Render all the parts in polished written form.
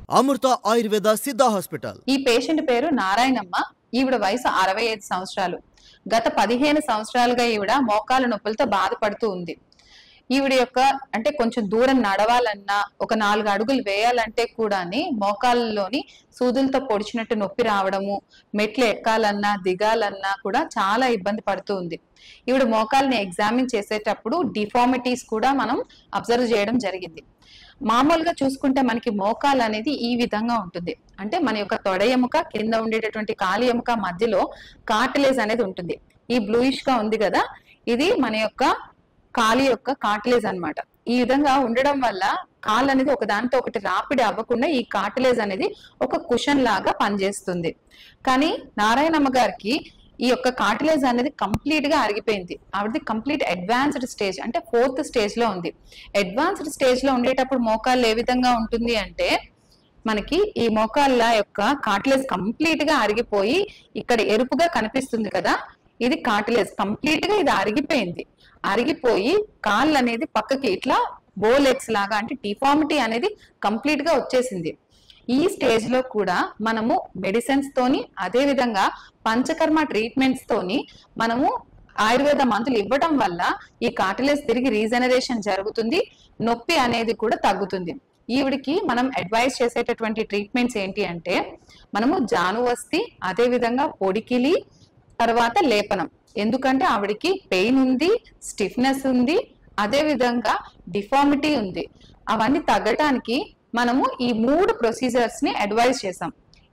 అమృత ఆయుర్వేద సిద్ధ హాస్పిటల్. ఈ పేషెంట్ పేరు నారాయణమ్మ. ఈవిడ వయసు 65 సంవత్సరాలు. గత 15 సంవత్సరాలుగా ఈవిడ మోకాల నొప్పులతో బాధపడుతూ ఉంది. ఈవిడ యొక్క అంటే కొంచెం దూరం నడవాలన్నా, ఒక 4 అడుగులు వేయాలంటే కూడాని మోకాళ్ళలోని సూదులతో పొడిచినట్టు నొప్పి రావడము, మెట్లు ఎక్కాలన్నా దిగాలన్నా కూడా చాలా ఇబ్బంది పడుతూ ఉంది. ఈవిడ మోకాల్ని ఎగ్జామిన్ చేసేటప్పుడు డిఫార్మిటీస్ కూడా మనం అబ్జర్వ్ చేయడం జరిగింది. మామూలుగా చూసుకుంటే మనకి మోకాలు అనేది ఈ విధంగా ఉంటుంది. అంటే మన యొక్క తొడ ఎముక కింద ఉండేటటువంటి కాలి ఎముక మధ్యలో కార్టిలేజ్ అనేది ఉంటుంది. ఈ బ్లూయిష్ గా ఉంది కదా, ఇది మన యొక్క కాలి యొక్క కార్టిలేజ్ అన్నమాట. ఈ విధంగా ఉండడం వల్ల కాలు అనేది ఒక దానితో ఒకటి రాపిడి అవ్వకుండా ఈ కార్టిలేజ్ అనేది ఒక కుషన్ లాగా పనిచేస్తుంది. కానీ నారాయణమ్మ గారికి ఈ యొక్క కార్టిలేజ్ అనేది కంప్లీట్ గా అరిగిపోయింది. ఆవిడది కంప్లీట్ అడ్వాన్స్డ్ స్టేజ్, అంటే 4th స్టేజ్ లో ఉంది. అడ్వాన్స్డ్ స్టేజ్ లో ఉండేటప్పుడు మోకాళ్ళు ఏ విధంగా ఉంటుంది అంటే, మనకి ఈ మోకాళ్ళ యొక్క కార్టిలేజ్ కంప్లీట్ గా అరిగిపోయి ఇక్కడ ఎరుపుగా కనిపిస్తుంది కదా, ఇది కార్టిలేజ్ కంప్లీట్ గా ఇది అరిగిపోయింది. అరిగిపోయి కాళ్ళు అనేది పక్కకి ఇట్లా బోలెగ్స్ లాగా, అంటే డిఫార్మిటీ అనేది కంప్లీట్ గా వచ్చేసింది. ఈ స్టేజ్ లో కూడా మనము మెడిసిన్స్ తోని, అదే విధంగా పంచకర్మ ట్రీట్మెంట్స్ తోని మనము ఆయుర్వేద మందులు ఇవ్వడం వల్ల ఈ కార్టిలేజ్ తిరిగి రీజనరేషన్ జరుగుతుంది, నొప్పి అనేది కూడా తగ్గుతుంది. ఈవిడికి మనం అడ్వైస్ చేసేటటువంటి ట్రీట్మెంట్స్ ఏంటి అంటే, మనము జానువస్తి, అదే విధంగా పొడికిలి, తర్వాత లేపనం. ఎందుకంటే ఆవిడికి పెయిన్ ఉంది, స్టిఫ్నెస్ ఉంది, అదే విధంగా డిఫార్మిటీ ఉంది. అవన్నీ తగ్గటానికి మనము ఈ 3 ప్రొసీజర్స్ ని అడ్వైజ్ చేసాం.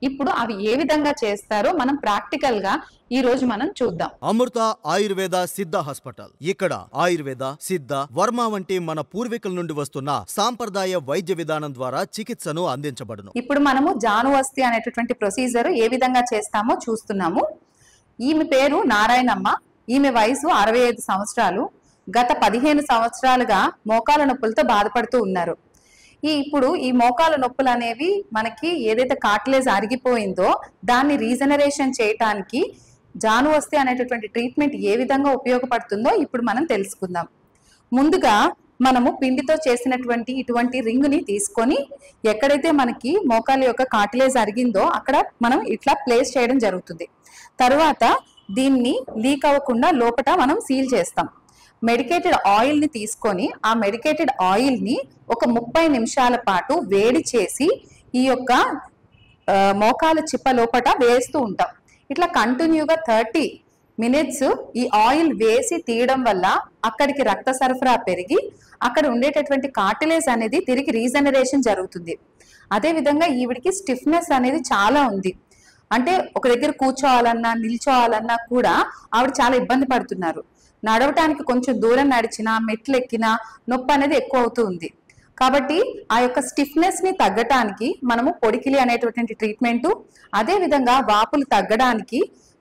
ఇప్పుడు అవి ఏ విధంగా చేస్తారో మనం ప్రాక్టికల్ గా ఈ రోజు మనం చూద్దాం. అమృత ఆయుర్వేద సిద్ధ హాస్పిటల్. ఇక్కడ ఆయుర్వేద, సిద్ధ, వర్మ వంటి మన పూర్వీకుల నుండి వస్తున్న సాంప్రదాయ వైద్య విధానం ద్వారా చికిత్సను అందించబడును. ఇప్పుడు మనము జానువస్తి అనేటటువంటి ప్రొసీజర్ ఏ విధంగా చేస్తామో చూస్తున్నాము. ఈమె పేరు నారాయణమ్మ. ఈమె వయసు 65 సంవత్సరాలు. గత 15 సంవత్సరాలుగా మోకాల నొప్పులతో బాధపడుతూ ఉన్నారు. ఇప్పుడు ఈ మోకాల నొప్పులు అనేవి మనకి ఏదైతే కార్టిలేజ్ అరిగిపోయిందో దాన్ని రీజనరేషన్ చేయటానికి జానువస్తి అనేటటువంటి ట్రీట్మెంట్ ఏ విధంగా ఉపయోగపడుతుందో ఇప్పుడు మనం తెలుసుకుందాం. ముందుగా మనము పిండితో చేసినటువంటి ఇటువంటి రింగ్ ని తీసుకొని, ఎక్కడైతే మనకి మోకాల యొక్క కార్టిలేజ్ అరిగిందో అక్కడ మనం ఇట్లా ప్లేస్ చేయడం జరుగుతుంది. తరువాత దీన్ని లీక్ అవ్వకుండా లోపల మనం సీల్ చేస్తాం. మెడికేటెడ్ ఆయిల్ ని తీసుకొని ఆ మెడికేటెడ్ ఆయిల్ ని ఒక 30 నిమిషాల పాటు వేడి చేసి ఈ యొక్క మోకాల చిప్ప లోపట వేస్తూ ఉంటాం. ఇట్లా కంటిన్యూగా 30 మినిట్స్ ఈ ఆయిల్ వేసి తీయడం వల్ల అక్కడికి రక్త సరఫరా పెరిగి అక్కడ ఉండేటటువంటి కార్టిలేజ్ అనేది తిరిగి రీజనరేషన్ జరుగుతుంది. అదే విధంగా ఈవిడికి స్టిఫ్నెస్ అనేది చాలా ఉంది. అంటే ఒక దగ్గర కూర్చోవాలన్నా, నిల్చోవాలన్నా కూడా ఆవిడ చాలా ఇబ్బంది పడుతున్నారు. నడవటానికి కొంచెం దూరం నడిచినా, మెట్లు ఎక్కినా నొప్పి అనేది ఎక్కువ అవుతూ ఉంది. కాబట్టి ఆ యొక్క స్టిఫ్నెస్ ని తగ్గటానికి మనము పొడికిలి అనేటటువంటి ట్రీట్మెంటు, అదే విధంగా వాపులు తగ్గడానికి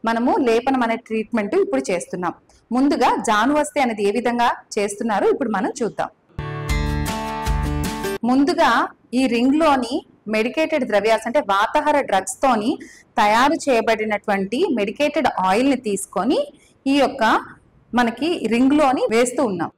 మనము లేపనం అనే ట్రీట్మెంట్ ఇప్పుడు చేస్తున్నాం. ముందుగా జానువస్తి అనేది ఏ విధంగా చేస్తున్నారో ఇప్పుడు మనం చూద్దాం. ముందుగా ఈ రింగ్ లోని మెడికేటెడ్ ద్రవ్యాస్, అంటే వాతాహార డ్రగ్స్ తోని తయారు చేయబడినటువంటి మెడికేటెడ్ ఆయిల్ ని తీసుకొని ఈ యొక్క మనకి రింగ్ లోని వేస్తూ ఉన్నాం.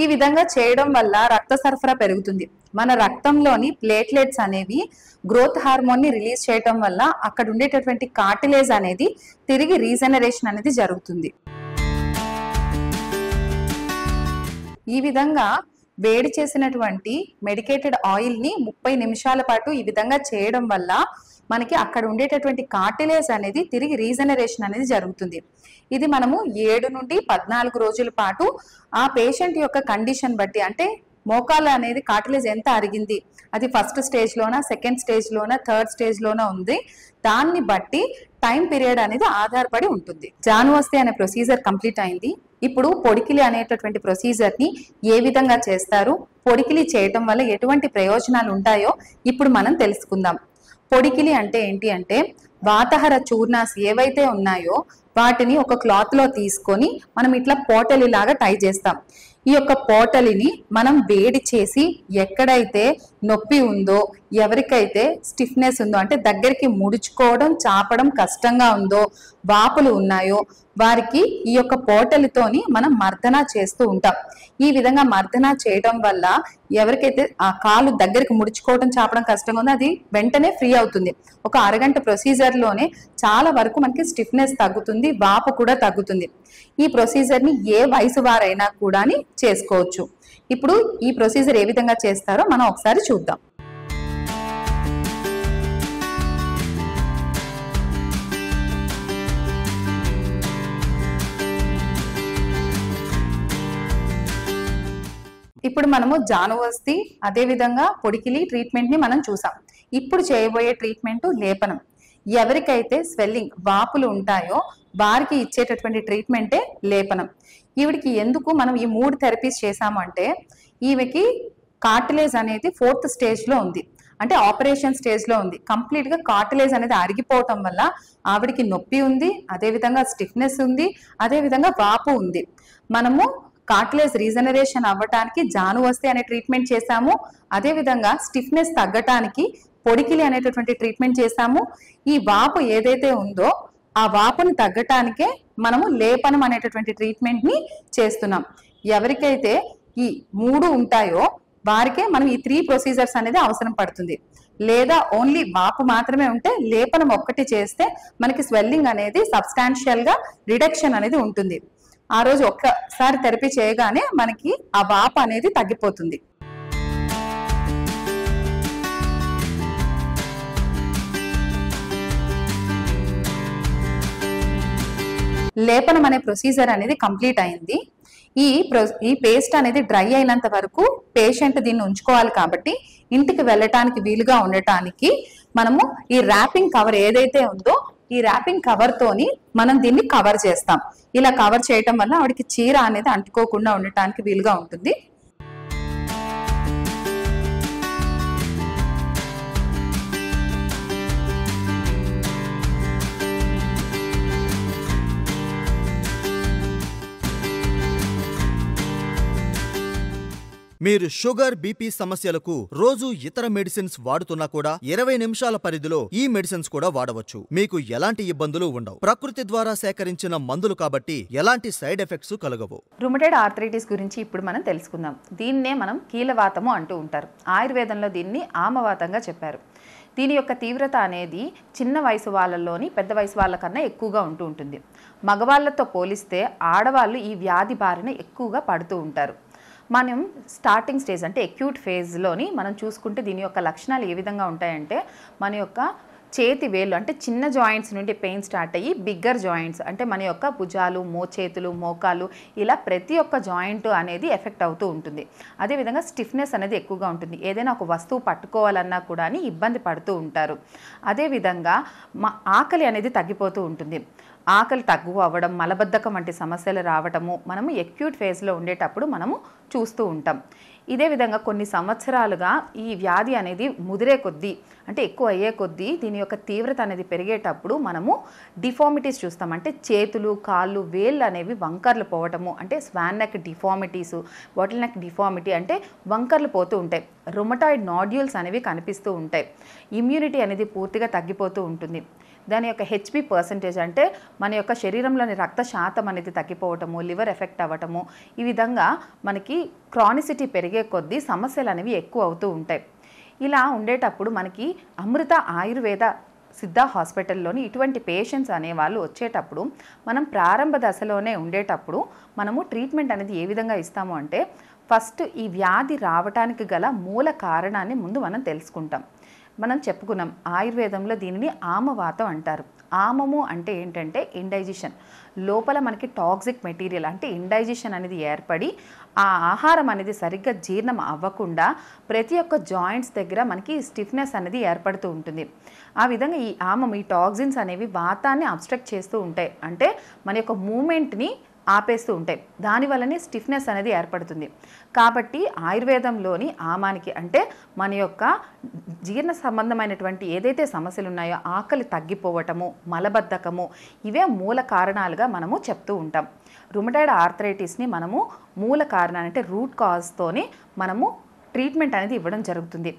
ఈ విధంగా చేయడం వల్ల రక్త సరఫరా పెరుగుతుంది. మన రక్తంలోని ప్లేట్లెట్స్ అనేవి గ్రోత్ హార్మోన్ ని రిలీజ్ చేయడం వల్ల అక్కడ ఉండేటటువంటి కార్టిలేజ్ అనేది తిరిగి రీజనరేషన్ అనేది జరుగుతుంది. ఈ విధంగా వేడి చేసినటువంటి మెడికేటెడ్ ఆయిల్ ని 30 నిమిషాల పాటు ఈ విధంగా చేయడం వల్ల మనకి అక్కడ ఉండేటటువంటి కార్టిలేజ్ అనేది తిరిగి రీజనరేషన్ అనేది జరుగుతుంది. ఇది మనము 7 నుండి 14 రోజుల పాటు ఆ పేషెంట్ యొక్క కండిషన్ బట్టి, అంటే మోకాలు అనేది కార్టిలేజ్ ఎంత అరిగింది, అది 1st స్టేజ్ లోనా, 2nd స్టేజ్ లోనా, 3rd స్టేజ్ లోనా ఉంది, దాన్ని బట్టి టైం పీరియడ్ అనేది ఆధారపడి ఉంటుంది. జానువస్తి అనే ప్రొసీజర్ కంప్లీట్ అయింది. ఇప్పుడు పొడికిలి అనేటటువంటి ప్రొసీజర్ ని ఏ విధంగా చేస్తారు, పొడికిలి చేయటం వల్ల ఎటువంటి ప్రయోజనాలు ఉంటాయో ఇప్పుడు మనం తెలుసుకుందాం. పొడికిలి అంటే ఏంటి అంటే, వాతాహార చూర్ణాస్ ఏవైతే ఉన్నాయో వాటిని ఒక క్లాత్ లో తీసుకొని మనం ఇట్లా పోటలి లాగా టై చేస్తాం. ఈ యొక్క పోటలిని మనం వేడి చేసి ఎక్కడైతే నొప్పి ఉందో, ఎవరికైతే స్టిఫ్నెస్ ఉందో అంటే దగ్గరికి ముడుచుకోవడం చాపడం కష్టంగా ఉందో, వాపులు ఉన్నాయో వారికి ఈ యొక్క పోటలితోని మనం మర్దన చేస్తూ ఉంటాం. ఈ విధంగా మర్దన చేయడం వల్ల ఎవరికైతే ఆ కాలు దగ్గరికి ముడుచుకోవడం చాపడం కష్టంగా ఉందో అది వెంటనే ఫ్రీ అవుతుంది. ఒక అరగంట ప్రొసీజర్ లోనే చాలా వరకు మనకి స్టిఫ్నెస్ తగ్గుతుంది, వాపు కూడా తగ్గుతుంది. ఈ ప్రొసీజర్ ని ఏ వయసు వారైనా కూడా చేసుకోవచ్చు. ఇప్పుడు ఈ ప్రొసీజర్ ఏ విధంగా చేస్తారో మనం ఒకసారి చూద్దాం. ఇప్పుడు మనము జానువస్తి అదే విధంగా పొడికిలి ట్రీట్మెంట్ ని మనం చూసాం. ఇప్పుడు చేయబోయే ట్రీట్మెంట్ లేపనం. ఎవరికైతే స్వెల్లింగ్ వాపులు ఉంటాయో వారికి ఇచ్చేటటువంటి ట్రీట్మెంటే లేపనం. ఈవిడికి ఎందుకు మనం ఈ 3 థెరపీస్ చేసాము అంటే ఈమెకి కార్టిలేజ్ అనేది 4th స్టేజ్ లో ఉంది, అంటే ఆపరేషన్ స్టేజ్ లో ఉంది. కంప్లీట్ గా కార్టిలేజ్ అనేది అరిగిపోవటం వల్ల ఆవిడికి నొప్పి ఉంది, అదే విధంగా స్టిఫ్నెస్ ఉంది, అదే విధంగా వాపు ఉంది. మనము కార్టిలేజ్ రీజనరేషన్ అవ్వటానికి జానువస్తి అనే ట్రీట్మెంట్ చేశాము, అదే విధంగా స్టిఫ్నెస్ తగ్గటానికి పొడికిలి అనేటటువంటి ట్రీట్మెంట్ చేశాము. ఈ వాపు ఏదైతే ఉందో ఆ వాపుని తగ్గటానికే మనము లేపనం అనేటటువంటి ట్రీట్మెంట్ ని చేస్తున్నాం. ఎవరికైతే ఈ 3 ఉంటాయో వారికే మనం ఈ 3 ప్రొసీజర్స్ అనేది అవసరం పడుతుంది. లేదా ఓన్లీ వాపు మాత్రమే ఉంటే లేపనం ఒక్కటి చేస్తే మనకి స్వెల్లింగ్ అనేది సబ్స్టాన్షియల్ గా రిడక్షన్ అనేది ఉంటుంది. ఆ రోజు ఒక్కసారి థెరపీ చేయగానే మనకి ఆ వాపు అనేది తగ్గిపోతుంది. లేపనం అనే ప్రొసీజర్ అనేది కంప్లీట్ అయింది. ఈ పేస్ట్ అనేది డ్రై అయినంత వరకు పేషెంట్ దీన్ని ఉంచుకోవాలి. కాబట్టి ఇంటికి వెళ్ళటానికి వీలుగా ఉండటానికి మనము ఈ ర్యాపింగ్ కవర్ ఏదైతే ఉందో ఈ ర్యాపింగ్ కవర్ తోని మనం దీన్ని కవర్ చేస్తాం. ఇలా కవర్ చేయటం వల్ల ఆవిడకి చీర అనేది అంటుకోకుండా ఉండటానికి వీలుగా ఉంటుంది. మీరు షుగర్, బీపీ సమస్యలకు రోజు ఇతర మెడిసిన్స్ వాడుతున్నా కూడా 20 నిమిషాల పరిధిలో ఈ మెడిసిన్స్ కూడా వాడవచ్చు. మీకు ఎలాంటి ఇబ్బందులు ఉండవు. ప్రకృతి ద్వారా సేకరించిన మందులు కాబట్టి ఎలాంటి సైడ్ ఎఫెక్ట్స్ కలగవు. రుమటైడ్ ఆర్థరైటిస్ గురించి ఇప్పుడు మనం తెలుసుకుందాం. దీన్నే మనం కీలవాతము అంటూ ఉంటారు. ఆయుర్వేదంలో దీన్ని ఆమవాతంగా చెప్పారు. దీని యొక్క తీవ్రత అనేది చిన్న వయసు వాళ్ళలోని పెద్ద వయసు వాళ్ళకన్నా ఎక్కువగా ఉంటూ ఉంటుంది. మగవాళ్ళతో పోలిస్తే ఆడవాళ్ళు ఈ వ్యాధి బారిన ఎక్కువగా పడుతూ ఉంటారు. మనం స్టార్టింగ్ స్టేజ్ అంటే అక్యూట్ ఫేజ్లోని మనం చూసుకుంటే దీని యొక్క లక్షణాలు ఏ విధంగా ఉంటాయంటే మన యొక్క చేతి వేళ్ళు అంటే చిన్న జాయింట్స్ నుండి పెయిన్ స్టార్ట్ అయ్యి బిగ్గర్ జాయింట్స్ అంటే మన యొక్క భుజాలు, మోచేతులు, మోకాలు ఇలా ప్రతి ఒక్క జాయింట్ అనేది ఎఫెక్ట్ అవుతూ ఉంటుంది. అదేవిధంగా స్టిఫ్నెస్ అనేది ఎక్కువగా ఉంటుంది. ఏదైనా ఒక వస్తువు పట్టుకోవాలన్నా కూడా ఇబ్బంది పడుతూ ఉంటారు. అదేవిధంగా ఆకలి అనేది తగ్గిపోతూ ఉంటుంది. ఆకలి తక్కువ అవ్వడం, మలబద్ధకం వంటి సమస్యలు రావటము మనము అక్యూట్ ఫేజ్లో ఉండేటప్పుడు మనము చూస్తూ ఉంటాం. ఇదే విధంగా కొన్ని సంవత్సరాలుగా ఈ వ్యాధి అనేది ముదిరే కొద్దీ అంటే ఎక్కువ అయ్యే కొద్దీ దీని యొక్క తీవ్రత అనేది పెరిగేటప్పుడు మనము డిఫార్మిటీస్ చూస్తాం. అంటే చేతులు, కాళ్ళు, వేళ్ళు అనేవి వంకర్లు పోవటము అంటే swan neck deformities, bottle neck deformity అంటే వంకర్లు పోతూ ఉంటాయి. రుమటాయిడ్ నాడ్యూల్స్ అనేవి కనిపిస్తూ ఉంటాయి. ఇమ్యూనిటీ అనేది పూర్తిగా తగ్గిపోతూ ఉంటుంది. దాని యొక్క హెచ్బి పర్సంటేజ్ అంటే మన యొక్క శరీరంలోని రక్త శాతం అనేది తగ్గిపోవటము, లివర్ ఎఫెక్ట్ అవ్వటము, ఈ విధంగా మనకి క్రానిసిటీ పెరిగే కొద్దీ సమస్యలు అనేవి ఎక్కువ అవుతూ ఉంటాయి. ఇలా ఉండేటప్పుడు మనకి అమృత ఆయుర్వేద సిద్ధ హాస్పిటల్లోని ఇటువంటి పేషెంట్స్ అనేవాళ్ళు వచ్చేటప్పుడు మనం ప్రారంభ దశలోనే ఉండేటప్పుడు మనము ట్రీట్మెంట్ అనేది ఏ విధంగా ఇస్తాము అంటే ఫస్ట్ ఈ వ్యాధి రావటానికి గల మూల కారణాన్ని ముందు మనం తెలుసుకుంటాం. మనం చెప్పుకున్నాం ఆయుర్వేదంలో దీనిని ఆమవాతం అంటారు. ఆమము అంటే ఏంటంటే ఇండైజెషన్, లోపల మనకి టాక్సిక్ మెటీరియల్ అంటే ఇండైజెషన్ అనేది ఏర్పడి ఆ ఆహారం అనేది సరిగ్గా జీర్ణం అవ్వకుండా ప్రతి ఒక్క జాయింట్స్ దగ్గర మనకి స్టిఫ్నెస్ అనేది ఏర్పడుతూ ఉంటుంది. ఆ విధంగా ఈ ఆమం, ఈ టాక్సిన్స్ అనేవి వాతాన్ని అబ్స్ట్రక్ట్ చేస్తూ ఉంటాయి. అంటే మన యొక్క మూమెంట్ని ఆపేస్తూ ఉంటాయి. దానివల్లనే స్టిఫ్నెస్ అనేది ఏర్పడుతుంది. కాబట్టి ఆయుర్వేదంలోని ఆమానికి అంటే మన యొక్క జీర్ణ సంబంధమైనటువంటి ఏదైతే సమస్యలు ఉన్నాయో, ఆకలి తగ్గిపోవటము, మలబద్ధకము, ఇవే మూల కారణాలుగా మనము చెప్తూ ఉంటాం. రుమటాయిడ్ ఆర్థరైటిస్ని మనము మూల కారణాలు అంటే రూట్ కాజ్తోని మనము ట్రీట్మెంట్ అనేది ఇవ్వడం జరుగుతుంది.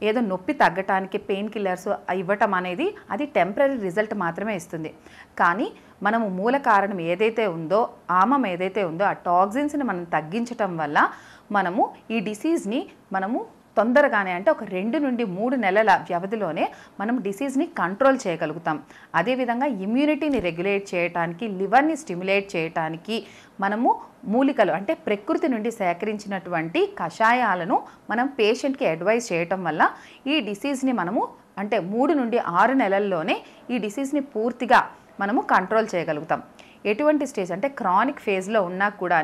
ఏదో నొప్పి తగ్గటానికి పెయిన్ కిల్లర్స్ ఇవ్వటం అనేది అది టెంపరీ రిజల్ట్ మాత్రమే ఇస్తుంది. కానీ మనము మూల కారణం ఏదైతే ఉందో, ఆమం ఏదైతే ఉందో, ఆ టాక్సిన్స్ని మనం తగ్గించటం వల్ల మనము ఈ డిసీజ్ని మనము తొందరగానే అంటే ఒక 2 నుండి 3 నెలల వ్యవధిలోనే మనం డిసీజ్ని కంట్రోల్ చేయగలుగుతాం. అదేవిధంగా ఇమ్యూనిటీని రెగ్యులేట్ చేయడానికి, లివర్ని స్టిమ్యులేట్ చేయడానికి మనము మూలికలు అంటే ప్రకృతి నుండి సేకరించినటువంటి కషాయాలను మనం పేషెంట్కి అడ్వైస్ చేయటం వల్ల ఈ డిసీజ్ని మనము అంటే 3 నుండి 6 నెలల్లోనే ఈ డిసీజ్ని పూర్తిగా మనము కంట్రోల్ చేయగలుగుతాం. ఎటువంటి స్టేజ్ అంటే క్రానిక్ ఫేజ్లో ఉన్నా కూడా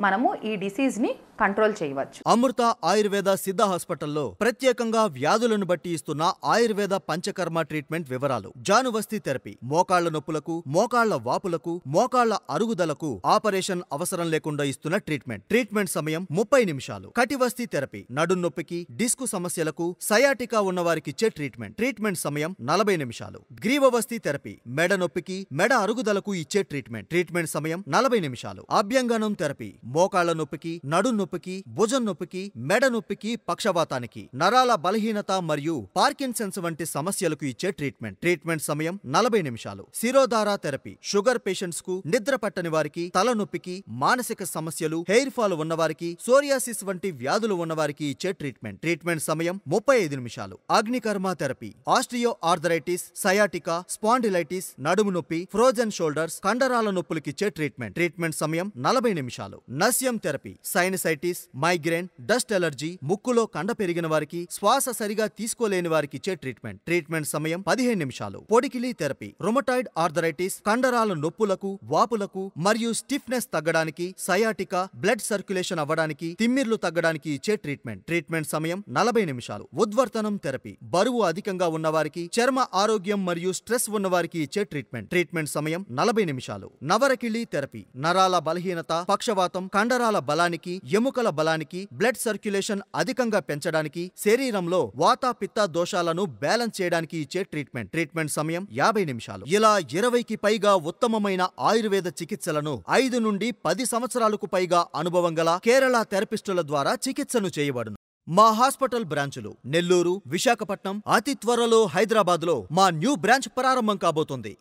మనము ఈ డిసీజ్ని కంట్రోల్ చేయవచ్చు. అమృత ఆయుర్వేద సిద్ధ హాస్పిటల్లో ప్రత్యేకంగా వ్యాధులను బట్టి ఇస్తున్న ఆయుర్వేద పంచకర్మ ట్రీట్మెంట్ వివరాలు. జానువస్తి థెరపీ, మోకాళ్ల నొప్పులకు, మోకాళ్ల వాపులకు, మోకాళ్ల అరుగుదలకు ఆపరేషన్ అవసరం లేకుండా ఇస్తున్న ట్రీట్మెంట్. ట్రీట్మెంట్ సమయం 30 నిమిషాలు. కటివస్తి థెరపీ, నడుం నొప్పికి, డిస్కు సమస్యలకు, సయాటికా ఉన్నవారికిచ్చే ట్రీట్మెంట్. ట్రీట్మెంట్ సమయం 40 నిమిషాలు. గ్రీవవస్తి థెరపీ, మెడ నొప్పికి, మెడ అరుగుదలకు ఇచ్చే ట్రీట్మెంట్. ట్రీట్మెంట్ సమయం 40 నిమిషాలు. అభ్యంగనం థెరపీ, మోకాళ్ల నొప్పికి, నడుం నొప్పికి, భుజం నొప్పికి, మెడ నొప్పికి, పక్షవాతానికి, నరాల బలహీనత మరియు పార్కిన్సన్స్ వంటి సమస్యలకు ఇచ్చే ట్రీట్మెంట్. ట్రీట్మెంట్ సమయం 40 నిమిషాలు. శిరోధార థెరపీ, షుగర్ పేషెంట్స్ కు, నిద్ర పట్టని వారికి, తలనొప్పికి, మానసిక సమస్యలు, హెయిర్ ఫాల్ ఉన్నవారికి, సోరియాసిస్ వంటి వ్యాధులు ఉన్నవారికి ఇచ్చే ట్రీట్మెంట్. ట్రీట్మెంట్ సమయం 35 నిమిషాలు. అగ్నికర్మ థెరపీ, ఆస్ట్రియో ఆర్థరైటిస్, సయాటికా, స్పాండిలైటిస్, నడుము నొప్పి, ఫ్రోజన్ షోల్డర్స్, కండరాల నొప్పులకిచ్చే ట్రీట్మెంట్. ట్రీట్మెంట్ సమయం 40 నిమిషాలు. నస్యం therapy, sinusitis, migraine, dust allergy, ముక్కులో కండ పెరిగిన వారికి, శ్వాస సరిగా తీసుకోలేని వారికి ఇచ్చే ట్రీట్మెంట్. ట్రీట్మెంట్ సమయం 15 నిమిషాలు. పొడికిలి థెరపీ, రుమటాయిడ్ ఆర్థరైటిస్, కండరాల నొప్పులకు, వాపులకు మరియు స్టిఫ్నెస్ తగ్గడానికి, సయాటికా, బ్లడ్ సర్క్యులేషన్ అవ్వడానికి, తిమ్మిర్లు తగ్గడానికి ఇచ్చే ట్రీట్మెంట్. ట్రీట్మెంట్ సమయం 40 నిమిషాలు. ఉద్వర్తనం థెరపీ, బరువు అధికంగా ఉన్నవారికి, చర్మ ఆరోగ్యం మరియు స్ట్రెస్ ఉన్నవారికి ఇచ్చే ట్రీట్మెంట్. ట్రీట్మెంట్ సమయం 40 నిమిషాలు. నవరకిళి థెరపీ, నరాల బలహీనత, పక్షవాతం, కండరాల బలానికి, ఎముకల బలానికి, బ్లడ్ సర్క్యులేషన్ అధికంగా పెంచడానికి, శరీరంలో వాత పిత్త దోషాలను బ్యాలెన్స్ చేయడానికి ఇచ్చే ట్రీట్మెంట్. ట్రీట్మెంట్ సమయం 50 నిమిషాలు. ఇలా 20కి పైగా ఉత్తమమైన ఆయుర్వేద చికిత్సలను 5 నుండి 10 సంవత్సరాలకు పైగా అనుభవం గల కేరళ థెరపిస్టుల ద్వారా చికిత్సను చేయబడును. మా హాస్పిటల్ బ్రాంచులు నెల్లూరు, విశాఖపట్నం, అతి త్వరలో హైదరాబాద్లో మా న్యూ బ్రాంచ్ ప్రారంభం కాబోతోంది.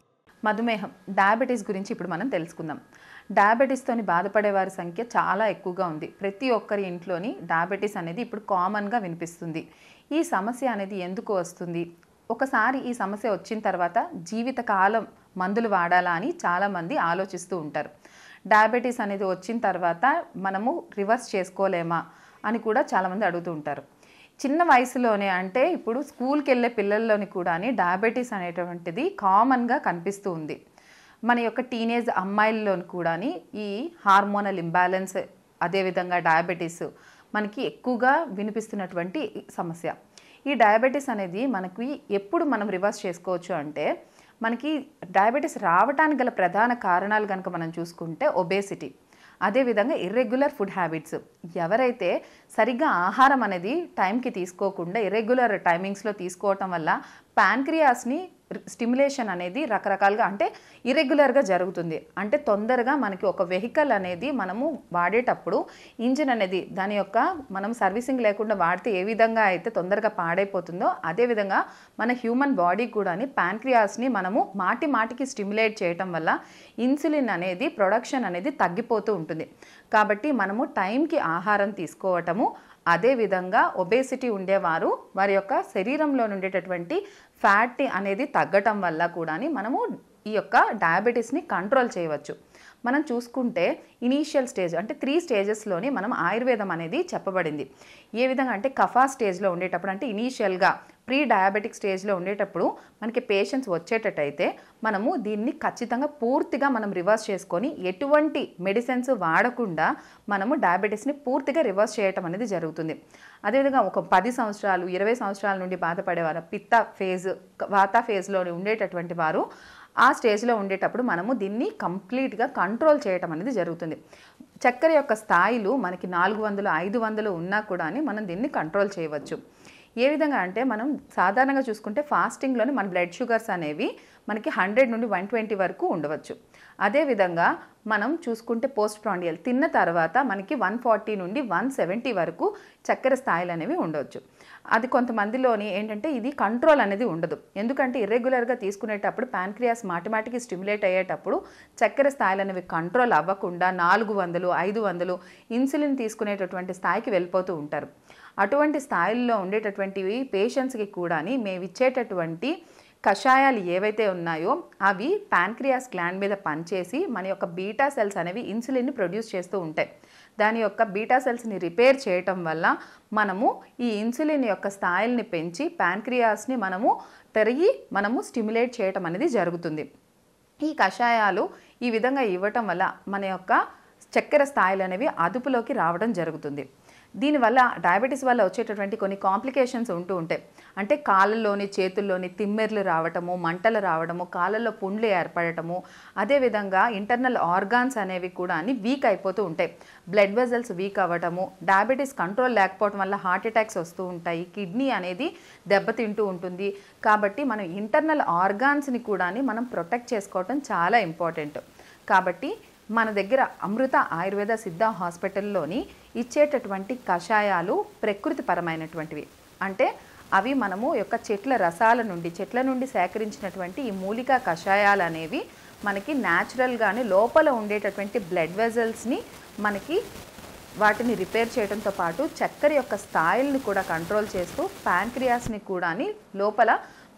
మధుమేహం, డయాబెటీస్ గురించి ఇప్పుడు మనం తెలుసుకుందాం. డయాబెటీస్తోని బాధపడే వారి సంఖ్య చాలా ఎక్కువగా ఉంది. ప్రతి ఒక్కరి ఇంట్లోని డయాబెటీస్ అనేది ఇప్పుడు కామన్గా వినిపిస్తుంది. ఈ సమస్య అనేది ఎందుకు వస్తుంది? ఒకసారి ఈ సమస్య వచ్చిన తర్వాత జీవితకాలం మందులు వాడాలా అని చాలామంది ఆలోచిస్తూ ఉంటారు. డయాబెటీస్ అనేది వచ్చిన తర్వాత మనము రివర్స్ చేసుకోలేమా అని కూడా చాలామంది అడుగుతూ ఉంటారు. చిన్న వయసులోనే అంటే ఇప్పుడు స్కూల్కి వెళ్ళే పిల్లల్లోని కూడా డయాబెటీస్ అనేటువంటిది కామన్గా కనిపిస్తూ ఉంది. మన యొక్క టీనేజ్ అమ్మాయిల్లోని కూడా ఈ హార్మోనల్ ఇంబ్యాలెన్స్, అదేవిధంగా డయాబెటీస్ మనకి ఎక్కువగా వినిపిస్తున్నటువంటి సమస్య. ఈ డయాబెటీస్ అనేది మనకి ఎప్పుడు మనం రివర్స్ చేసుకోవచ్చు అంటే, మనకి డయాబెటీస్ రావడానికి గల ప్రధాన కారణాలు కనుక మనం చూసుకుంటే ఒబేసిటీ, అదేవిధంగా ఇర్రెగ్యులర్ ఫుడ్ హ్యాబిట్స్. ఎవరైతే సరిగ్గా ఆహారం అనేది టైంకి తీసుకోకుండా ఇర్రెగ్యులర్ టైమింగ్స్లో తీసుకోవటం వల్ల ప్యాన్క్రియాస్ని స్టిమ్యులేషన్ అనేది రకరకాలుగా అంటే ఇర్రెగ్యులర్గా జరుగుతుంది. అంటే తొందరగా మనకి ఒక వెహికల్ అనేది మనము వాడేటప్పుడు ఇంజిన్ అనేది దాని యొక్క మనం సర్వీసింగ్ లేకుండా వాడితే ఏ విధంగా అయితే తొందరగా పాడైపోతుందో, అదేవిధంగా మన హ్యూమన్ బాడీ కూడా ప్యాన్క్రియాస్ని మనము మాటికి స్టిమ్యులేట్ చేయటం వల్ల ఇన్సులిన్ అనేది ప్రొడక్షన్ అనేది తగ్గిపోతూ ఉంటుంది. కాబట్టి మనము టైంకి ఆహారం తీసుకోవటము, అదేవిధంగా ఒబేసిటీ ఉండేవారు వారి యొక్క శరీరంలో ఉండేటటువంటి ఫ్యాట్ అనేది తగ్గటం వల్ల కూడా మనము ఈ యొక్క డయాబెటీస్ని కంట్రోల్ చేయవచ్చు. మనం చూసుకుంటే ఇనీషియల్ స్టేజ్ అంటే 3 స్టేజెస్లోని మనం ఆయుర్వేదం అనేది చెప్పబడింది. ఏ విధంగా అంటే కఫా స్టేజ్లో ఉండేటప్పుడు అంటే ఇనీషియల్గా ప్రీ డయాబెటిక్ స్టేజ్లో ఉండేటప్పుడు మనకి పేషెంట్స్ వచ్చేటట్టయితే మనము దీన్ని ఖచ్చితంగా పూర్తిగా మనం రివర్స్ చేసుకొని ఎటువంటి మెడిసిన్స్ వాడకుండా మనము డయాబెటీస్ని పూర్తిగా రివర్స్ చేయటం అనేది జరుగుతుంది. అదేవిధంగా ఒక 10 సంవత్సరాలు 20 సంవత్సరాల నుండి బాధపడేవారు పిత్త ఫేజ్, వాత ఫేజ్లో ఉండేటటువంటి వారు ఆ స్టేజ్లో ఉండేటప్పుడు మనము దీన్ని కంప్లీట్గా కంట్రోల్ చేయటం అనేది జరుగుతుంది. చక్కెర యొక్క స్థాయిలు మనకి 400, 500 ఉన్నా కూడా మనం దీన్ని కంట్రోల్ చేయవచ్చు. ఏ విధంగా అంటే మనం సాధారణంగా చూసుకుంటే ఫాస్టింగ్లోని మన బ్లడ్ షుగర్స్ అనేవి మనకి 100 నుండి 120 వరకు ఉండవచ్చు. అదేవిధంగా మనం చూసుకుంటే పోస్ట్ ప్రాండియల్ తిన్న తర్వాత మనకి 140 నుండి 170 వరకు చక్కెర స్థాయిలు అనేవి ఉండవచ్చు. అది కొంతమందిలోని ఏంటంటే ఇది కంట్రోల్ అనేది ఉండదు. ఎందుకంటే ఇర్రెగ్యులర్గా తీసుకునేటప్పుడు ప్యాన్క్రియాస్ మాటిమాటికి స్టిమ్యులేట్ అయ్యేటప్పుడు చక్కెర స్థాయిలు అనేవి కంట్రోల్ అవ్వకుండా 400, 500 ఇన్సులిన్ తీసుకునేటటువంటి స్థాయికి వెళ్ళిపోతూ ఉంటారు. అటువంటి స్థాయిల్లో ఉండేటటువంటివి పేషెంట్స్కి కూడా మేము ఇచ్చేటటువంటి కషాయాలు ఏవైతే ఉన్నాయో అవి ప్యాన్క్రియాస్ గ్లాండ్ మీద పనిచేసి మన యొక్క బీటా సెల్స్ అనేవి ఇన్సులిన్ని ప్రొడ్యూస్ చేస్తూ ఉంటాయి. దాని యొక్క బీటా సెల్స్ని రిపేర్ చేయటం వల్ల మనము ఈ ఇన్సులిన్ యొక్క స్థాయిల్ని పెంచి ప్యాన్క్రియాస్ని మనము స్టిమ్యులేట్ చేయటం అనేది జరుగుతుంది. ఈ కషాయాలు ఈ విధంగా ఇవ్వటం వల్ల మన యొక్క చక్కెర స్థాయిలు అనేవి అదుపులోకి రావడం జరుగుతుంది. దీనివల్ల డయాబెటీస్ వల్ల వచ్చేటటువంటి కొన్ని కాంప్లికేషన్స్ ఉంటూ ఉంటాయి. అంటే కాళ్ళల్లోని చేతుల్లోని తిమ్మెర్లు రావటము, మంటలు రావడము, కాళ్ళల్లో పుండ్లు ఏర్పడటము, అదేవిధంగా ఇంటర్నల్ ఆర్గాన్స్ అనేవి కూడా వీక్ అయిపోతూ ఉంటాయి. బ్లడ్ వెజల్స్ వీక్ అవ్వటము, డయాబెటీస్ కంట్రోల్ లేకపోవడం వల్ల హార్ట్ అటాక్స్ వస్తూ ఉంటాయి, కిడ్నీ అనేది దెబ్బతింటూ ఉంటుంది. కాబట్టి మనం ఇంటర్నల్ ఆర్గాన్స్ని కూడా మనం ప్రొటెక్ట్ చేసుకోవటం చాలా ఇంపార్టెంట్. కాబట్టి మన దగ్గర అమృత ఆయుర్వేద సిద్ధ హాస్పిటల్లోని ఇచ్చేటటువంటి కషాయాలు ప్రకృతిపరమైనటువంటివి. అంటే అవి మనము యొక్క చెట్ల నుండి సేకరించినటువంటి ఈ మూలికా కషాయాలు అనేవి మనకి న్యాచురల్గానే లోపల ఉండేటటువంటి బ్లడ్ వెజల్స్ని మనకి వాటిని రిపేర్ చేయడంతో పాటు చక్కెర యొక్క స్థాయిల్ని కూడా కంట్రోల్ చేస్తూ ప్యాంక్రియాస్ని కూడా లోపల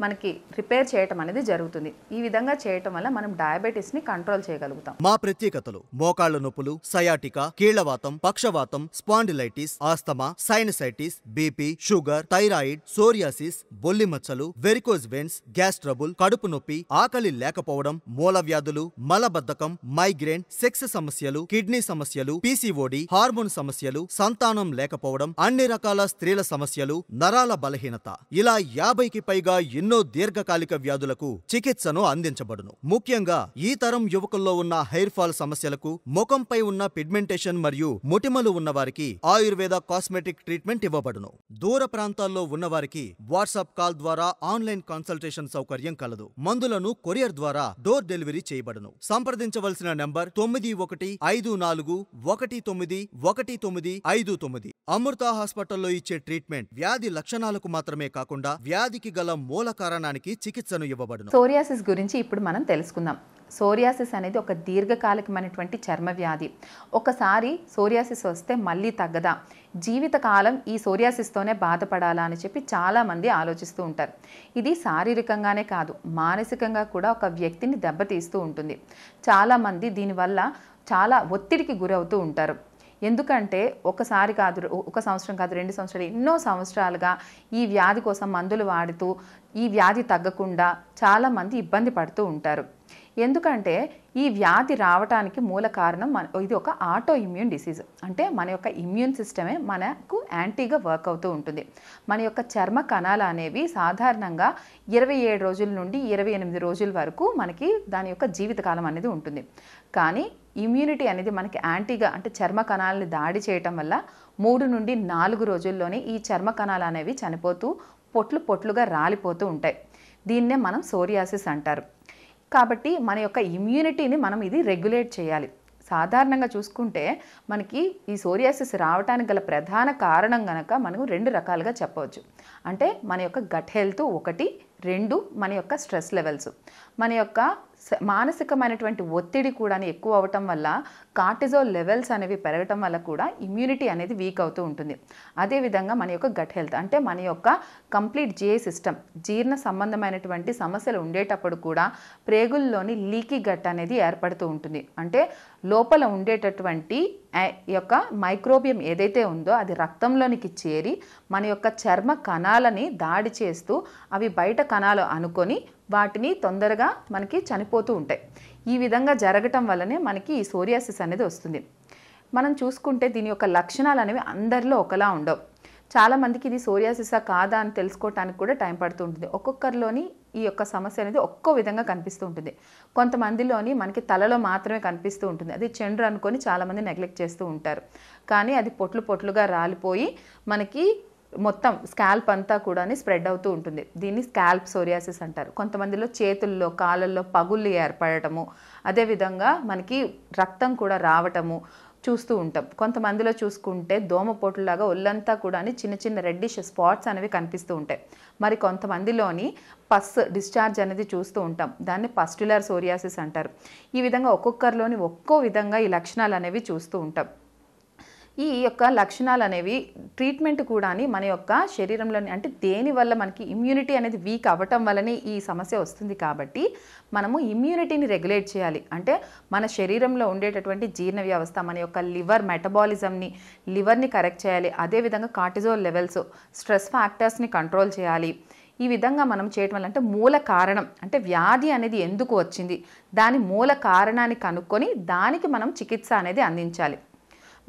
మనకి రిపేర్ చేయటం అనేది జరుగుతుంది. ఈ విధంగా చేయటం వల్ల మనం డయాబెటీస్ని కంట్రోల్ చేయగలుగుతాం. మా ప్రత్యేకతలు: మోకాళ్ల నొప్పులు, సయాటికా, కీళ్లవాతం, పక్షవాతం, spondylitis, asthma, sinusitis, BP, sugar, thyroid, psoriasis, బొల్లి మచ్చలు, వెరికోజ్ వెన్స్, గ్యాస్ ట్రబుల్, కడుపు నొప్పి, ఆకలి లేకపోవడం, మూల వ్యాధులు, మలబద్ధకం, మైగ్రేన్, సెక్స్ సమస్యలు, కిడ్నీ సమస్యలు, పీసీఓడి, హార్మోన్ సమస్యలు, సంతానం లేకపోవడం, అన్ని రకాల స్త్రీల సమస్యలు, నరాల బలహీనత, ఇలా 50కి పైగా ఎన్నో దీర్ఘకాలిక వ్యాధులకు చికిత్సను అందించబడును. ముఖ్యంగా ఈ తరం యువకుల్లో ఉన్న హెయిర్ ఫాల్ సమస్యలకు, ముఖంపై ఉన్న పిగ్మెంటేషన్ మరియు మొటిమలు ఉన్నవారికి ఆయుర్వేద కాస్మెటిక్ ట్రీట్మెంట్ ఇవ్వబడును. దూర ప్రాంతాల్లో ఉన్నవారికి వాట్సాప్ కాల్ ద్వారా ఆన్లైన్ కన్సల్టేషన్ సౌకర్యం కలదు. మందులను కొరియర్ ద్వారా డోర్ డెలివరీ చేయబడును. సంప్రదించవలసిన నంబర్ 9154191959. అమృత హాస్పిటల్లో ఇచ్చే ట్రీట్మెంట్ వ్యాధి లక్షణాలకు మాత్రమే కాకుండా వ్యాధికి గల మూల కారణానికి చికిత్సను ఇవ్వబడును. సోరియాసిస్ గురించి ఇప్పుడు మనం తెలుసుకుందాం. సోరియాసిస్ అనేది ఒక దీర్ఘకాలికమైనటువంటి చర్మ వ్యాధి. ఒకసారి సోరియాసిస్ వస్తే మళ్ళీ తగ్గదా, జీవితకాలం ఈ సోరియాసిస్తోనే బాధపడాలా అని చెప్పి చాలామంది ఆలోచిస్తూ ఉంటారు. ఇది శారీరకంగానే కాదు, మానసికంగా కూడా ఒక వ్యక్తిని దెబ్బతీస్తూ ఉంటుంది. చాలామంది దీనివల్ల చాలా ఒత్తిడికి గురవుతూ ఉంటారు. ఎందుకంటే ఒకసారి కాదు, ఒక సంవత్సరం కాదు, 2 సంవత్సరాలు, ఎన్నో సంవత్సరాలుగా ఈ వ్యాధి కోసం మందులు వాడుతూ ఈ వ్యాధి తగ్గకుండా చాలామంది ఇబ్బంది పడుతూ ఉంటారు. ఎందుకంటే ఈ వ్యాధి రావడానికి మూల కారణం ఇది ఒక ఆటో ఇమ్యూన్ డిసీజ్. అంటే మన యొక్క ఇమ్యూన్ సిస్టమే మనకు యాంటీగా వర్క్ అవుతూ ఉంటుంది. మన యొక్క చర్మ కణాలు అనేవి సాధారణంగా 27 రోజుల నుండి 28 రోజుల వరకు మనకి దాని యొక్క జీవితకాలం అనేది ఉంటుంది. కానీ ఇమ్యూనిటీ అనేది మనకి యాంటీగా అంటే చర్మ కణాలని దాడి చేయటం వల్ల 3 నుండి 4 రోజుల్లోనే ఈ చర్మ కణాలు అనేవి చనిపోతూ పొట్లుగా రాలిపోతూ ఉంటాయి. దీన్నే మనం సోరియాసిస్ అంటారు. కాబట్టి మన యొక్క ఇమ్యూనిటీని మనం ఇది రెగ్యులేట్ చేయాలి. సాధారణంగా చూసుకుంటే మనకి ఈ సోరియాసిస్ రావడానికి గల ప్రధాన కారణం గనక మనం 2 రకాలుగా చెప్పవచ్చు. అంటే మన యొక్క గట్ హెల్త్ 1, 2 మన యొక్క స్ట్రెస్ లెవెల్స్. మన యొక్క మానసికమైనటువంటి ఒత్తిడి కూడా ఎక్కువ అవటం వల్ల కార్టిజోల్ లెవెల్స్ అనేవి పెరగటం వల్ల కూడా ఇమ్యూనిటీ అనేది వీక్ అవుతూ ఉంటుంది. అదేవిధంగా మన యొక్క గట్ హెల్త్ అంటే మన యొక్క కంప్లీట్ జిఐ సిస్టమ్, జీర్ణ సంబంధమైనటువంటి సమస్యలు ఉండేటప్పుడు కూడా ప్రేగుల్లోని లీకీ గట్ అనేది ఏర్పడుతూ ఉంటుంది. అంటే లోపల ఉండేటటువంటి యొక్క మైక్రోబియం ఏదైతే ఉందో అది రక్తంలోనికి చేరి మన యొక్క చర్మ కణాలని దాడి చేస్తూ అవి బయట కణాలు అనుకొని వాటిని తొందరగా మనకి చనిపోతూ ఉంటాయి. ఈ విధంగా జరగటం వల్లనే మనకి ఈ సోరియాసిస్ అనేది వస్తుంది. మనం చూసుకుంటే దీని యొక్క లక్షణాలు అనేవి అందరిలో ఒకలా ఉండవు. చాలామందికి ఇది సోరియాసిసా కాదా అని తెలుసుకోవటానికి కూడా టైం పడుతూ ఉంటుంది. ఒక్కొక్కరిలోని ఈ యొక్క సమస్య అనేది ఒక్కో విధంగా కనిపిస్తూ ఉంటుంది. కొంతమందిలోని మనకి తలలో మాత్రమే కనిపిస్తూ ఉంటుంది. అది చెండ్రు అనుకొని చాలామంది నెగ్లెక్ట్ చేస్తూ ఉంటారు. కానీ అది పొట్లు పొట్లుగా రాలిపోయి మనకి మొత్తం స్కాల్ప్ అంతా కూడా స్ప్రెడ్ అవుతూ ఉంటుంది. దీన్ని స్కాల్ప్ సోరియాసిస్ అంటారు. కొంతమందిలో చేతుల్లో కాళ్ళల్లో పగుళ్ళు ఏర్పడటము, అదేవిధంగా మనకి రక్తం కూడా రావటము చూస్తూ ఉంటాం. కొంతమందిలో చూసుకుంటే దోమపోటులాగా ఒళ్ళంతా కూడా చిన్న చిన్న రెడ్డిష్ స్పాట్స్ అనేవి కనిపిస్తూ ఉంటాయి. మరి కొంతమందిలోని పస్ డిశ్చార్జ్ అనేది చూస్తూ ఉంటాం. దాన్ని పస్టులర్ సోరియాసిస్ అంటారు. ఈ విధంగా ఒక్కొక్కరిలోని ఒక్కో విధంగా ఈ లక్షణాలు అనేవి చూస్తూ ఉంటాం. ఈ యొక్క లక్షణాలు అనేవి ట్రీట్మెంట్ కూడా మన యొక్క శరీరంలోని అంటే దేనివల్ల మనకి ఇమ్యూనిటీ అనేది వీక్ అవ్వటం వల్లనే ఈ సమస్య వస్తుంది. కాబట్టి మనము ఇమ్యూనిటీని రెగ్యులేట్ చేయాలి. అంటే మన శరీరంలో ఉండేటటువంటి జీర్ణ వ్యవస్థ, మన యొక్క లివర్ మెటబాలిజంని, లివర్ని కరెక్ట్ చేయాలి. అదేవిధంగా కార్టిజోల్ లెవెల్స్, స్ట్రెస్ ఫ్యాక్టర్స్ని కంట్రోల్ చేయాలి. ఈ విధంగా మనం చేయటం వల్ల అంటే మూల కారణం అంటే వ్యాధి అనేది ఎందుకు వచ్చింది, దాని మూల కారణాన్ని కనుక్కొని దానికి మనం చికిత్స అనేది అందించాలి.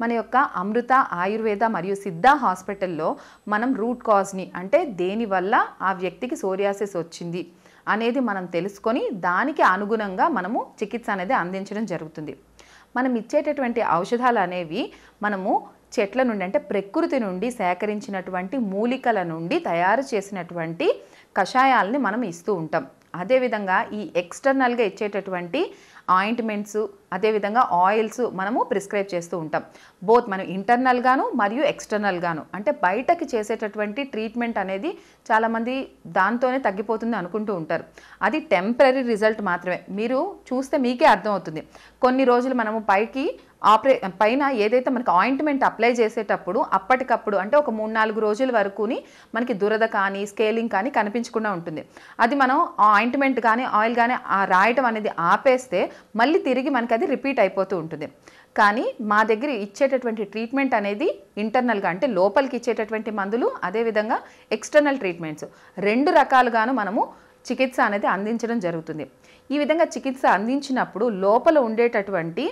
మన యొక్క అమృత ఆయుర్వేద మరియు సిద్ధ హాస్పిటల్లో మనం రూట్ కాజ్ని అంటే దేనివల్ల ఆ వ్యక్తికి సోరియాసిస్ వచ్చింది అనేది మనం తెలుసుకొని దానికి అనుగుణంగా మనము చికిత్స అనేది అందించడం జరుగుతుంది. మనం ఇచ్చేటటువంటి ఔషధాలు అనేవి మనము చెట్ల నుండి అంటే ప్రకృతి నుండి సేకరించినటువంటి మూలికల నుండి తయారు చేసినటువంటి కషాయాలని మనం ఇస్తూ ఉంటాం. అదేవిధంగా ఈ ఎక్స్టర్నల్గా ఇచ్చేటటువంటి ఆయింట్మెంట్స్, అదేవిధంగా ఆయిల్స్ మనము ప్రిస్క్రైబ్ చేస్తూ ఉంటాం. బోత్ మనం ఇంటర్నల్గాను మరియు ఎక్స్టర్నల్గాను అంటే బయటకి చేసేటటువంటి ట్రీట్మెంట్ అనేది చాలామంది దాంతోనే తగ్గిపోతుంది అనుకుంటూ ఉంటారు. అది టెంపరీ రిజల్ట్ మాత్రమే. మీరు చూస్తే మీకే అర్థమవుతుంది. కొన్ని రోజులు మనము పైన ఏదైతే మనకి ఆయింట్మెంట్ అప్లై చేసేటప్పుడు అప్పటికప్పుడు అంటే ఒక 3-4 రోజుల వరకుని మనకి దురద కానీ స్కేలింగ్ కానీ కనిపించకుండా ఉంటుంది. అది మనం ఆ ఆయింట్మెంట్ కానీ ఆయిల్ కానీ రాయటం అనేది ఆపేస్తే మళ్ళీ తిరిగి మనకి అది రిపీట్ అయిపోతూ ఉంటుంది. కానీ మా దగ్గర ఇచ్చేటటువంటి ట్రీట్మెంట్ అనేది ఇంటర్నల్గా అంటే లోపలికి ఇచ్చేటటువంటి మందులు, అదేవిధంగా ఎక్స్టర్నల్ ట్రీట్మెంట్స్ 2 రకాలుగాను మనము చికిత్స అనేది అందించడం జరుగుతుంది. ఈ విధంగా చికిత్స అందించినప్పుడు లోపల ఉండేటటువంటి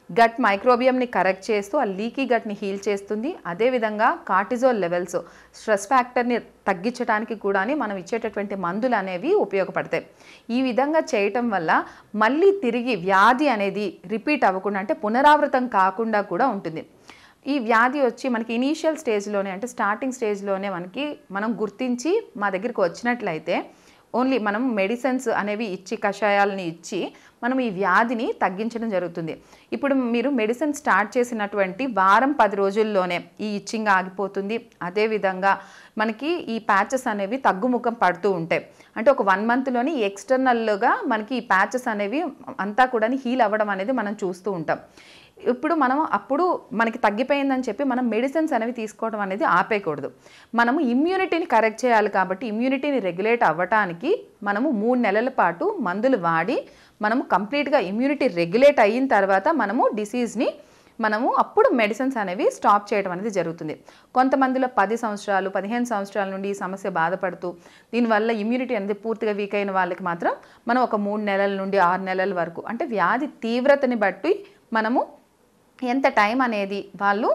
గట్ మైక్రోబియంని కరెక్ట్ చేస్తూ ఆ లీకీ గట్ని హీల్ చేస్తుంది. అదేవిధంగా కార్టిజోల్ లెవెల్స్, స్ట్రెస్ ఫ్యాక్టర్ని తగ్గించడానికి కూడా మనం ఇచ్చేటటువంటి మందులు అనేవి ఉపయోగపడతాయి. ఈ విధంగా చేయటం వల్ల మళ్ళీ తిరిగి వ్యాధి అనేది రిపీట్ అవ్వకుండా అంటే పునరావృతం కాకుండా కూడా ఉంటుంది. ఈ వ్యాధి వచ్చి మనకి ఇనీషియల్ స్టేజ్లోనే అంటే స్టార్టింగ్ స్టేజ్లోనే మనం గుర్తించి మా దగ్గరికి వచ్చినట్లయితే ఓన్లీ మనం మెడిసిన్స్ అనేవి ఇచ్చి కషాయాలని ఇచ్చి మనం ఈ వ్యాధిని తగ్గించడం జరుగుతుంది. ఇప్పుడు మీరు మెడిసిన్ స్టార్ట్ చేసినటువంటి వారం 10 రోజుల్లోనే ఈ ఇచ్చింగ్ ఆగిపోతుంది. అదేవిధంగా మనకి ఈ ప్యాచెస్ అనేవి తగ్గుముఖం పడుతూ ఉంటాయి. అంటే ఒక 1 మంత్లోని ఎక్స్టర్నల్గా మనకి ఈ ప్యాచెస్ అనేవి అంతా కూడా హీల్ అవ్వడం అనేది మనం చూస్తూ ఉంటాం. ఇప్పుడు అప్పుడు మనకి తగ్గిపోయిందని చెప్పి మనం మెడిసిన్స్ అనేవి తీసుకోవడం అనేది ఆపేయకూడదు. మనము ఇమ్యూనిటీని కరెక్ట్ చేయాలి. కాబట్టి ఇమ్యూనిటీని రెగ్యులేట్ అవ్వటానికి మనము 3 నెలల పాటు మందులు వాడి మనము కంప్లీట్గా ఇమ్యూనిటీ రెగ్యులేట్ అయిన తర్వాత మనము డిసీజ్ని అప్పుడు మెడిసిన్స్ అనేవి స్టాప్ చేయడం అనేది జరుగుతుంది. కొంతమందిలో 10 సంవత్సరాలు 15 సంవత్సరాల నుండి ఈ సమస్య బాధపడుతూ దీనివల్ల ఇమ్యూనిటీ అనేది పూర్తిగా వీక్ అయిన వాళ్ళకి మాత్రం మనం ఒక 3 నెలల నుండి 6 నెలల వరకు అంటే వ్యాధి తీవ్రతని బట్టి మనము ఎంత టైం అనేది వాళ్ళు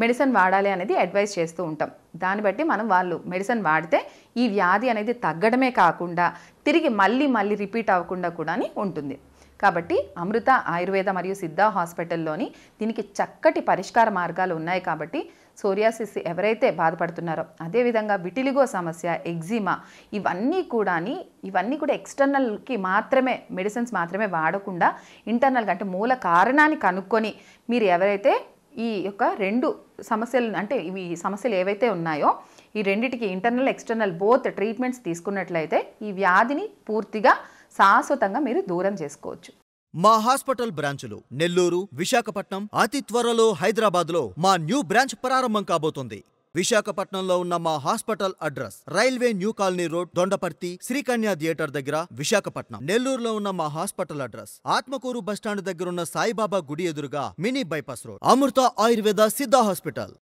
మెడిసిన్ వాడాలి అనేది అడ్వైస్ చేస్తూ ఉంటాం. దాన్ని బట్టి వాళ్ళు మెడిసిన్ వాడితే ఈ వ్యాధి అనేది తగ్గడమే కాకుండా తిరిగి మళ్ళీ రిపీట్ అవ్వకుండా కూడా ఉంటుంది. కాబట్టి అమృత ఆయుర్వేద మరియు సిద్ధ హాస్పిటల్లోని దీనికి చక్కటి పరిష్కార మార్గాలు ఉన్నాయి. కాబట్టి సోరియాసిస్ ఎవరైతే బాధపడుతున్నారో, అదేవిధంగా విటిలిగో సమస్య, ఎగ్జిమా ఇవన్నీ కూడా ఎక్స్టర్నల్కి మాత్రమే మెడిసిన్స్ మాత్రమే వాడకుండా ఇంటర్నల్గా అంటే మూల కారణాన్ని కనుక్కొని మీరు ఎవరైతే ఈ యొక్క 2 సమస్యలు అంటే ఇవి సమస్యలు ఏవైతే ఉన్నాయో ఈ రెండిటికి ఇంటర్నల్ ఎక్స్టర్నల్ బోత్ ట్రీట్మెంట్స్ తీసుకున్నట్లయితే ఈ వ్యాధిని పూర్తిగా శాశ్వతంగా మీరు దూరం చేసుకోవచ్చు. మా హాస్పిటల్ బ్రాంచులు నెల్లూరు, విశాఖపట్నం, అతి త్వరలో హైదరాబాద్లో మా న్యూ బ్రాంచ్ ప్రారంభం కాబోతోంది. విశాఖపట్నంలో ఉన్న మా hospital address railway new colony road, Dondaparthy, Srikanya theatre దగ్గర విశాఖపట్నం. నెల్లూరులో ఉన్న మా హాస్పిటల్ అడ్రస్ ఆత్మకూరు బస్టాండ్ దగ్గరున్న సాయిబాబా గుడి ఎదురుగా మినీ బైపాస్ రోడ్. అమృత ఆయుర్వేద సిద్ధ హాస్పిటల్.